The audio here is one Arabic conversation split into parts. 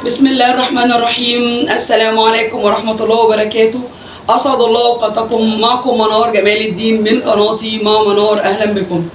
بسم الله الرحمن الرحيم. السلام عليكم ورحمة الله وبركاته. أسعد الله أوقاتكم. معكم منار جمال الدين من قناتي مع منار. أهلا بكم.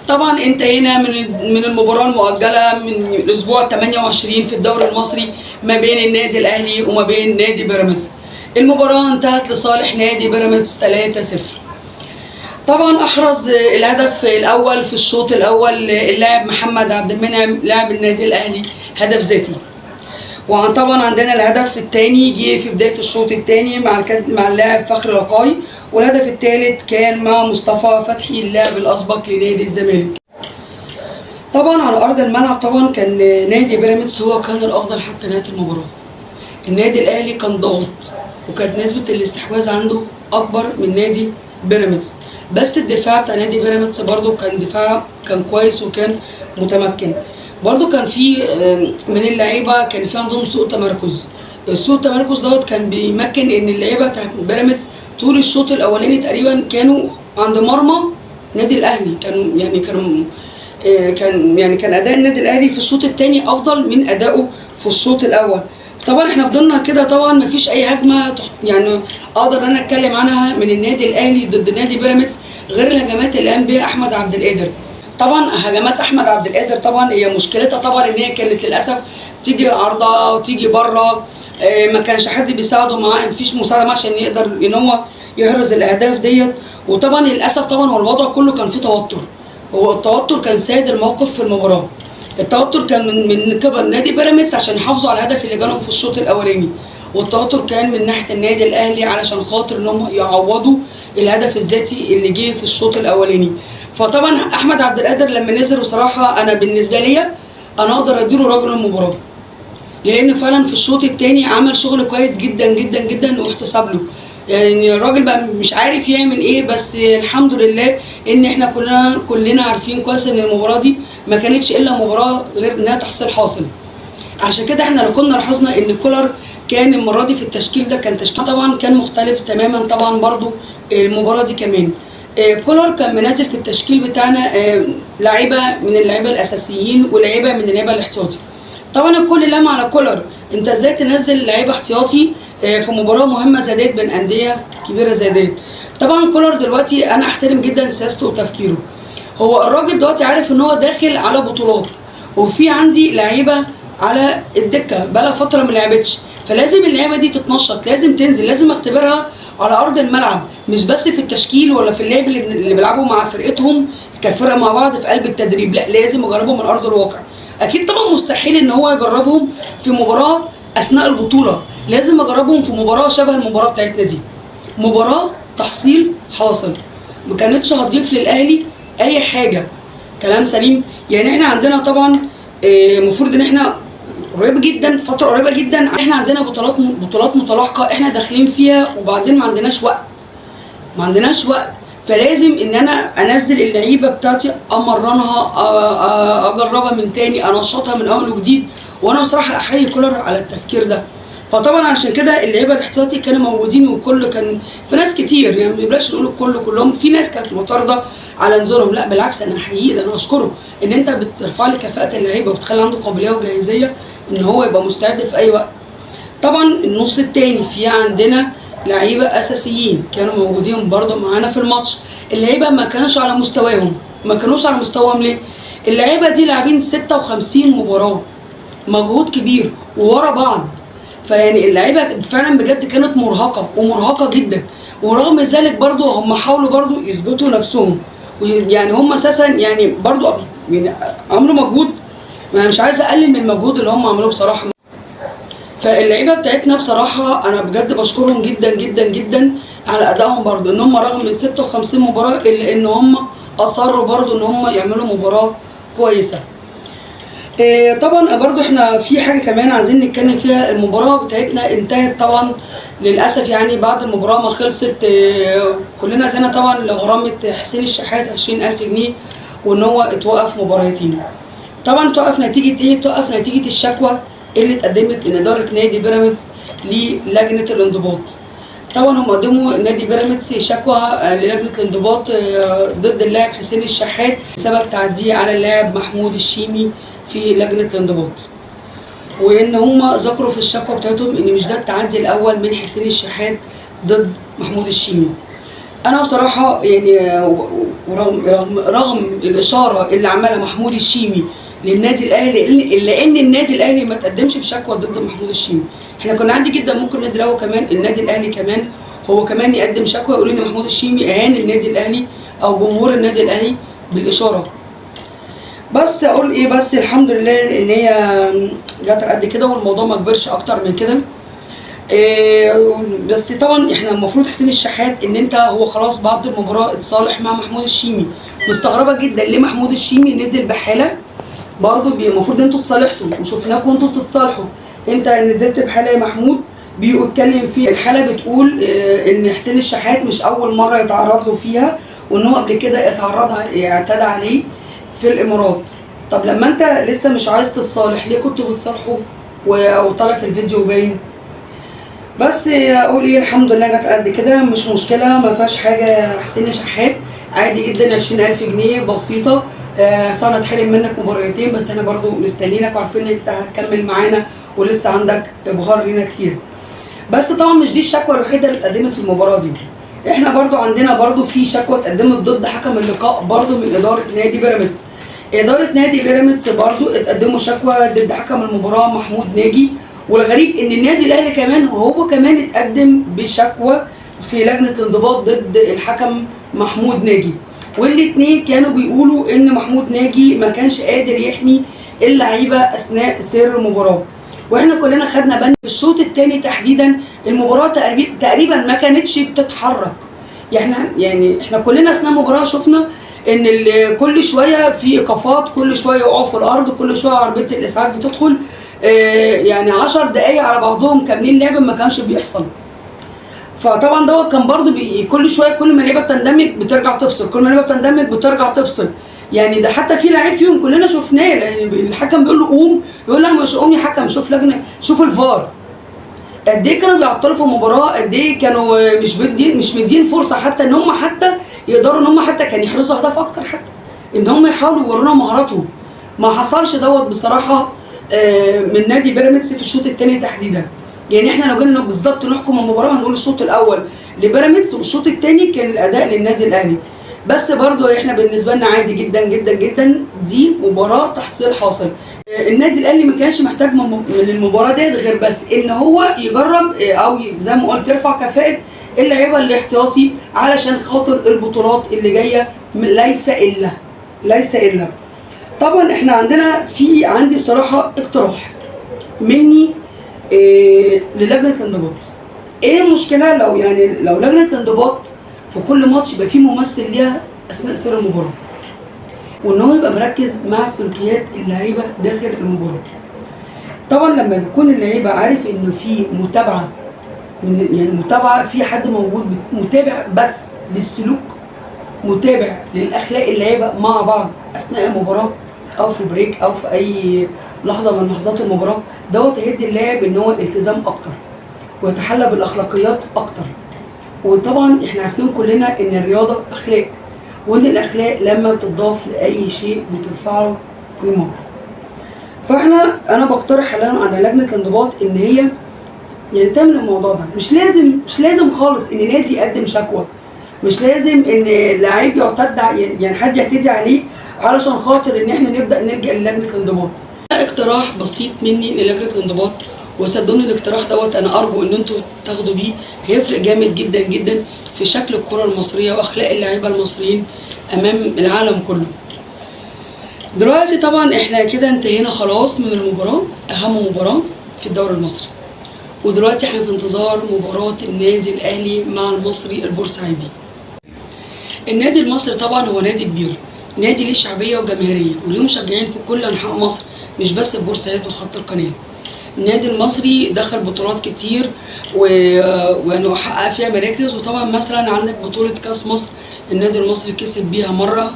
طبعا انتهينا من المباراة المؤجلة من الأسبوع 28 في الدوري المصري ما بين النادي الأهلي وما بين نادي بيراميدز. المباراة انتهت لصالح نادي بيراميدز 3-0. طبعا احرز الهدف الاول في الشوط الاول اللاعب محمد عبد المنعم لاعب النادي الاهلي هدف ذاتي. وطبعا عندنا الهدف الثاني جه في بدايه الشوط الثاني مع اللاعب فخر لقاي، والهدف الثالث كان مع مصطفى فتحي اللاعب الاسبق لنادي الزمالك. طبعا على ارض الملعب طبعا كان نادي بيراميدز هو كان الافضل حتى نهايه المباراه. النادي الاهلي كان ضاغط وكانت نسبه الاستحواذ عنده اكبر من نادي بيراميدز، بس الدفاع بتاع نادي بيراميدز برضو كان دفاع كان كويس وكان متمكن. برضو كان في من اللعيبه كان في عندهم سوء تمركز. سوء التمركز دوت كان بيمكن ان اللعيبه بتاعت بيراميدز طول الشوط الاولاني تقريبا كانوا عند مرمى نادي الاهلي. كان اداء النادي الاهلي في الشوط الثاني افضل من ادائه في الشوط الاول. طبعا احنا فضلنا كده، طبعا مفيش اي هجمه يعني اقدر ان انا اتكلم عنها من النادي الاهلي ضد نادي بيراميدز غير الهجمات اللي قام بها احمد عبد القادر. طبعا هجمات احمد عبد القادر طبعا هي مشكلتها طبعا ان هي كانت للاسف تيجي عارضه وتيجي بره، ما كانش حد بيساعده معاه، مفيش مساعده معاه عشان يقدر ان هو يحرز الاهداف ديت. وطبعا للاسف طبعا هو الوضع كله كان فيه توتر، هو التوتر كان سائد الموقف في المباراه. التوتر كان من قبل نادي بيراميدز عشان يحافظوا على الهدف اللي جالهم في الشوط الاولاني، والتوتر كان من ناحيه النادي الاهلي علشان خاطر ان هم يعوضوا الهدف الذاتي اللي جه في الشوط الاولاني. فطبعا احمد عبد القادر لما نزل بصراحه انا بالنسبه لي انا اقدر اديله رجل المباراه، لان فعلا في الشوط الثاني عمل شغل كويس جدا جدا جدا واحتسب له. يعني الراجل بقى مش عارف يعمل ايه، بس الحمد لله ان احنا كلنا عارفين كويس ان المباراه دي ما كانتش الا مباراه غير انها تحصيل حاصل. عشان كده احنا لو كنا لاحظنا ان كولر كان المره دي في التشكيل ده كان تشكيل طبعا كان مختلف تماما. طبعا برضو المباراه دي كمان كولر كان منزل في التشكيل بتاعنا لعيبه من اللعيبه الاساسيين ولاعيبه من اللعيبه الاحتياطي. طبعا الكل لام على كولر، انت ازاي تنزل لعيبه احتياطي في مباراه مهمه زي ديت بين انديه كبيره زي ديت؟ طبعا كولر دلوقتي انا احترم جدا سياسته وتفكيره. هو الراجل دلوقتي عارف ان هو داخل على بطولات، وفي عندي لعيبه على الدكه بقالها فتره ما لعبتش، فلازم اللعيبه دي تتنشط، لازم تنزل، لازم اختبرها على ارض الملعب، مش بس في التشكيل ولا في اللعب اللي بيلعبوا مع فرقتهم كفرقه مع بعض في قلب التدريب، لا لازم اجربهم على ارض الواقع. اكيد طبعا مستحيل ان هو يجربهم في مباراه اثناء البطوله، لازم اجربهم في مباراه شبه المباراه بتاعتنا دي، مباراه تحصيل حاصل ما كانتش هتضيف للاهلي اي حاجه. كلام سليم. يعني احنا عندنا طبعا المفروض ان احنا قريب جدا، فتره قريبه جدا احنا عندنا بطولات متلاحقه احنا داخلين فيها، وبعدين ما عندناش وقت. فلازم ان انا انزل اللعيبه بتاعتي، امرنها، اجربها من تاني، انشطها من اول وجديد. وانا بصراحه احيي كولر على التفكير ده. فطبعا عشان كده اللعيبه الاحتياطي كانوا موجودين، والكل كان في ناس كتير، يعني ما بلاش نقول كلهم، في ناس كانت معترضه على نزولهم. لا بالعكس انا احييه، ده انا اشكره ان انت بترفع لي كفاءه اللعيبه وبتخلي عنده قابليه وجاهزيه ان هو يبقى مستعد في اي وقت. طبعا النص الثاني في عندنا لعيبه اساسيين كانوا موجودين برضه معانا في الماتش. اللعيبه ما كانوش على مستواهم. ليه؟ اللعيبه دي لاعبين 56 مباراه، مجهود كبير وورا بعض. فيعني اللعيبه فعلا بجد كانت مرهقه جدا، ورغم ذلك برضه هم حاولوا برضه يثبتوا نفسهم. يعني هم اساسا يعني برضه يعني عملوا مجهود، ما مش عايزه اقلل من المجهود اللي هم عملوه بصراحه. فاللعيبه بتاعتنا بصراحه انا بجد بشكرهم جدا جدا جدا على ادائهم، برضو ان هم رغم من 56 مباراه الا ان هم اصروا برضو ان هم يعملوا مباراه كويسه. طبعا برضو احنا في حاجه كمان عايزين نتكلم فيها. المباراه بتاعتنا انتهت طبعا للاسف، يعني بعد المباراه ما خلصت كلنا زينا طبعا لغرامه حسين الشحات 20,000 جنيه، وان هو اتوقف مباراتين. طبعا توقف نتيجه ايه؟ توقف نتيجه الشكوى اللي اتقدمت من اداره نادي بيراميدز للجنه الانضباط. طبعا هم قدموا نادي بيراميدز شكوى للجنه الانضباط ضد اللاعب حسين الشحات بسبب تعديه على اللاعب محمود الشيمي في لجنه الانضباط. وان هم ذكروا في الشكوى بتاعتهم ان مش ده التعدي الاول من حسين الشحات ضد محمود الشيمي. انا بصراحه يعني رغم الاشاره اللي عملها محمود الشيمي للنادي الاهلي، الا ان النادي الاهلي ما تقدمش بشكوى ضد محمود الشيمي. احنا كنا عادي جدا ممكن النادي الاهلي كمان هو كمان يقدم شكوى يقول ان محمود الشيمي اهان النادي الاهلي او جمهور النادي الاهلي بالاشاره. بس اقول ايه، بس الحمد لله ان هي جت قد كده والموضوع ما كبرش اكتر من كده. بس طبعا احنا المفروض حسين الشحات ان انت هو خلاص بعد المباراه اتصالح مع محمود الشيمي. مستغربه جدا ليه محمود الشيمي نزل بحاله برضه المفروض انتوا اتصالحتوا وشفناكم انتوا بتتصالحوا. انت نزلت بحاله يا محمود بيتكلم في الحاله بتقول ان حسين الشحات مش اول مره يتعرض له فيها، وان هو قبل كده اعتدى عليه في الامارات. طب لما انت لسه مش عايز تتصالح ليه كنت بتصالحه وطالع في الفيديو باين؟ بس اقول ايه، الحمد لله جت قد كده، مش مشكله، ما فيهاش حاجه. حسين شحات عادي جدا، 20,000 جنيه بسيطه. صار اتحرم منك مباراتين بس احنا برضو مستنيينك وعارفين ان انت هتكمل معانا ولسه عندك ابهار لينا كتير. بس طبعا مش دي الشكوى الوحيده اللي اتقدمت في المباراه دي. احنا برضو عندنا برضو في شكوى اتقدمت ضد حكم اللقاء برضو من اداره نادي بيراميدز. اداره نادي بيراميدز برضو اتقدموا شكوى ضد حكم المباراه محمود ناجي. والغريب ان النادي الاهلي كمان هو كمان اتقدم بشكوى في لجنه الانضباط ضد الحكم محمود ناجي. والاثنين كانوا بيقولوا ان محمود ناجي ما كانش قادر يحمي اللعيبه اثناء سير المباراه. واحنا كلنا خدنا بالنا في الشوط الثاني تحديدا المباراه تقريبا ما كانتش بتتحرك. يعني احنا كلنا اثناء المباراه شفنا ان كل شويه في ايقافات، كل شويه يقعوا في الارض، كل شويه عربيه الاسعاف بتدخل. يعني 10 دقايق على بعضهم كاملين لعب ما كانش بيحصل. فطبعا دوت كان برضو كل شويه كل ما اللعيبه بتندمج بترجع تفصل، كل ما اللعيبه بتندمج بترجع تفصل. يعني ده حتى في لعيب فيهم كلنا شفناه، يعني الحكم بيقول له قوم يقول لا مش قوم يا حكم، شوف لجنه، شوف الفار. قد ايه كانوا بيعطلوا في المباراه، قد ايه كانوا مش مدين فرصه حتى ان هم حتى يقدروا ان هم حتى كان يحرزوا اهداف اكتر، حتى ان هم يحاولوا يورونا مهاراتهم. ما حصلش دوت بصراحه من نادي بيراميدز في الشوط الثاني تحديدا. يعني احنا لو جينا بالظبط نحكم المباراه هنقول الشوط الاول لبيراميدز والشوط الثاني كان الاداء للنادي الاهلي. بس برضو احنا بالنسبه لنا عادي جدا جدا جدا، دي مباراه تحصيل حاصل. النادي الاهلي ما كانش محتاج من المباراه ديت غير بس ان هو يجرب او زي ما قلت يرفع كفاءه اللعيبه الاحتياطي علشان خاطر البطولات اللي جايه. ليس الا طبعا احنا عندي بصراحه اقتراح مني للجنه الانضباط. ايه المشكله لو لجنه الانضباط في كل ماتش يبقى فيه ممثل ليها اثناء سير المباراه، وان هو يبقى مركز مع سلوكيات اللعيبه داخل المباراه. طبعا لما بيكون اللعيبه عارف ان في متابعه متابعه، في حد موجود متابع بس للسلوك، متابع للاخلاق اللعيبه مع بعض اثناء المباراه او في بريك او في اي لحظه من لحظات المباراه، دوت هيدي اللاعب ان هو التزام اكتر ويتحلى بالاخلاقيات اكتر. وطبعا احنا عارفين كلنا ان الرياضه اخلاق، وان الاخلاق لما بتضاف لاي شيء بترفعه قيمه. انا بقترح الان على لجنه الانضباط ان هي يعني تعمل الموضوع ده. مش لازم خالص ان نادي يقدم شكوى، مش لازم ان لعيب يعتد يعني حد يعتدي عليه علشان خاطر ان احنا نبدا نلجا للجنه الانضباط. اقتراح بسيط مني للجنه الانضباط، وصدقوني الاقتراح دوت انا ارجو ان انتوا تاخدوا بيه، هيفرق جامد جدا جدا في شكل الكره المصريه واخلاق اللعيبه المصريين امام العالم كله. دلوقتي طبعا احنا كده انتهينا خلاص من المباراه، اهم مباراه في الدوري المصري، ودلوقتي احنا في انتظار مباراه النادي الاهلي مع المصري البورسعيدي. النادي المصري طبعا هو نادي كبير، نادي ليه شعبيه وجماهيريه وليه مشجعين في كل انحاء مصر، مش بس في بورسعيد وخط القناه. النادي المصري دخل بطولات كتير وحقق فيها مراكز، وطبعا مثلا عندك بطوله كاس مصر النادي المصري كسب بيها مره،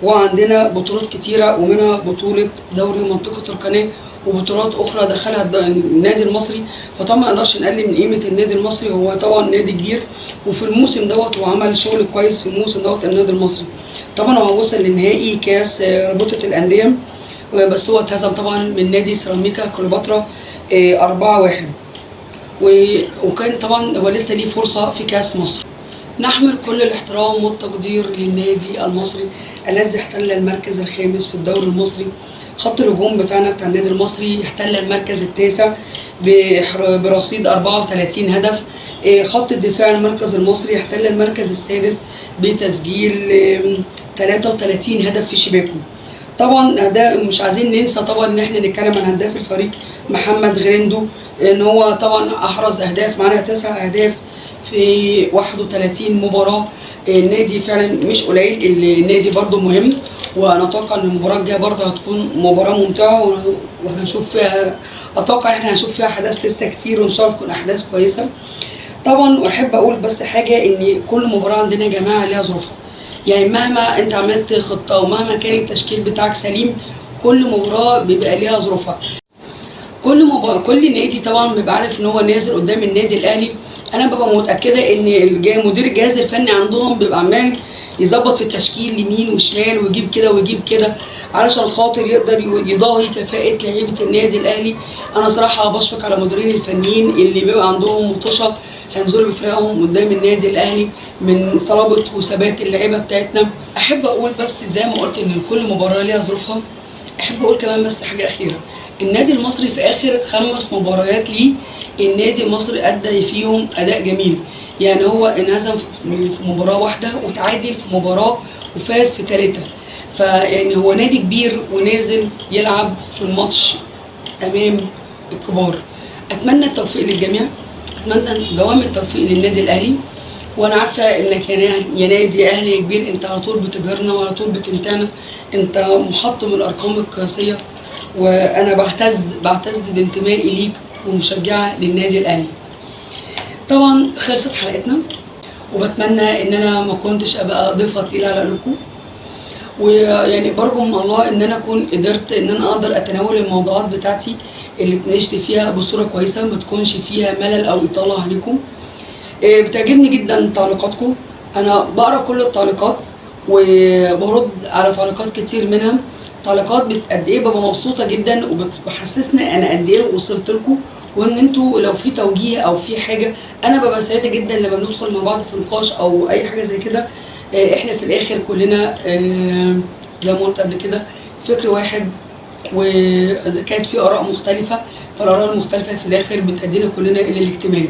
وعندنا بطولات كتيره ومنها بطوله دوري منطقه القناه وبطولات اخرى دخلها النادي المصري. فطبعا ما نقدرش نقلل من قيمه النادي المصري، هو طبعا نادي كبير وفي الموسم دوت هو عمل شغل كويس في الموسم دوت. النادي المصري طبعا هو وصل لنهائي كاس رابطه الانديه، بس هو اتهزم طبعا من نادي سيراميكا كليوباترا 4-1. وكان طبعا هو لسه ليه فرصه في كاس مصر. نحمل كل الاحترام والتقدير للنادي المصري الذي احتل المركز الخامس في الدوري المصري. خط الهجوم بتاعنا بتاع النادي المصري احتل المركز التاسع برصيد 34 هدف. خط الدفاع المركز المصري احتل المركز السادس بتسجيل 33 هدف في شباكه. طبعا ده مش عايزين ننسى طبعا ان احنا نتكلم عن هداف الفريق محمد غريندو، ان هو طبعا احرز اهداف معانا 9 اهداف في 31 مباراه. النادي فعلا مش قليل، النادي برده مهم، وانا اتوقع ان المباراه الجايه برده هتكون مباراه ممتعه وهنشوف فيها، اتوقع ان احنا هنشوف فيها احداث لسه كتير وان شاء الله تكون احداث كويسه. طبعا واحب اقول بس حاجه، ان كل مباراه عندنا يا جماعه ليها ظروفها. يعني مهما انت عملت خطه ومهما كان التشكيل بتاعك سليم، كل مباراه بيبقى ليها ظروفها. كل نادي طبعا بيبقى عارف ان هو نازل قدام النادي الاهلي. انا ببقى متاكده ان مدير الجهاز الفني عندهم بيبقى عمال يظبط في التشكيل يمين وشمال ويجيب كده ويجيب كده علشان خاطر يقدر يضاهي كفاءه لعيبه النادي الاهلي. انا صراحه بشفق على المديرين الفنيين اللي بيبقى عندهم مطوشه هينزلوا بفرقهم قدام النادي الاهلي من صلابه وثبات اللعيبه بتاعتنا. احب اقول بس زي ما قلت ان كل مباراه ليها ظروفها. احب اقول كمان بس حاجه اخيره، النادي المصري في اخر 5 مباريات ليه النادي المصري ادى فيهم اداء جميل. يعني هو انهزم في مباراه واحده وتعادل في مباراه وفاز في 3. فيعني هو نادي كبير ونازل يلعب في الماتش امام الكبار. اتمنى التوفيق للجميع، اتمنى دوام التوفيق للنادي الاهلي. وانا عارفه انك يا نادي اهلي كبير انت على طول بتبهرنا وعلى طول بتمتعنا، انت محطم الارقام القياسيه، وانا بعتز بانتمائي ليك ومشجعه للنادي الاهلي. طبعا خلصت حلقتنا، وبتمنى ان انا ما كنتش ابقى ضيفه تقيله على قلوبكم، ويعني برجو من الله ان انا اكون قدرت ان انا اقدر اتناول الموضوعات بتاعتي اللي اتناقشت فيها بصوره كويسه، ما تكونش فيها ملل او اطاله عليكم. بتعجبني جدا تعليقاتكم، انا بقرا كل التعليقات وبرد على تعليقات كتير منها. تعليقات قد ايه ببقى مبسوطه جدا وبتحسسني انا قد ايه وصلت لكم، وان انتوا لو في توجيه او في حاجه انا ببقى سعيده جدا لما بندخل مع بعض في نقاش او اي حاجه زي كده. احنا في الاخر كلنا زي ما قلت قبل كده فكر واحد، واذا كانت في اراء مختلفه فالاراء المختلفه في الاخر بتأدينا كلنا الى الاكتمال.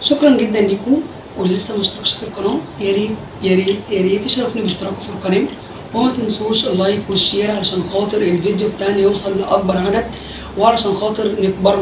شكرا جدا ليكم، واللي لسه ما اشتركش في القناه يا ريت يا ريت يا ريت تشرفوني باشتراككم في القناه، وما تنسوش اللايك والشير علشان خاطر الفيديو بتاعنا يوصل لاكبر عدد وعلشان خاطر نكبر.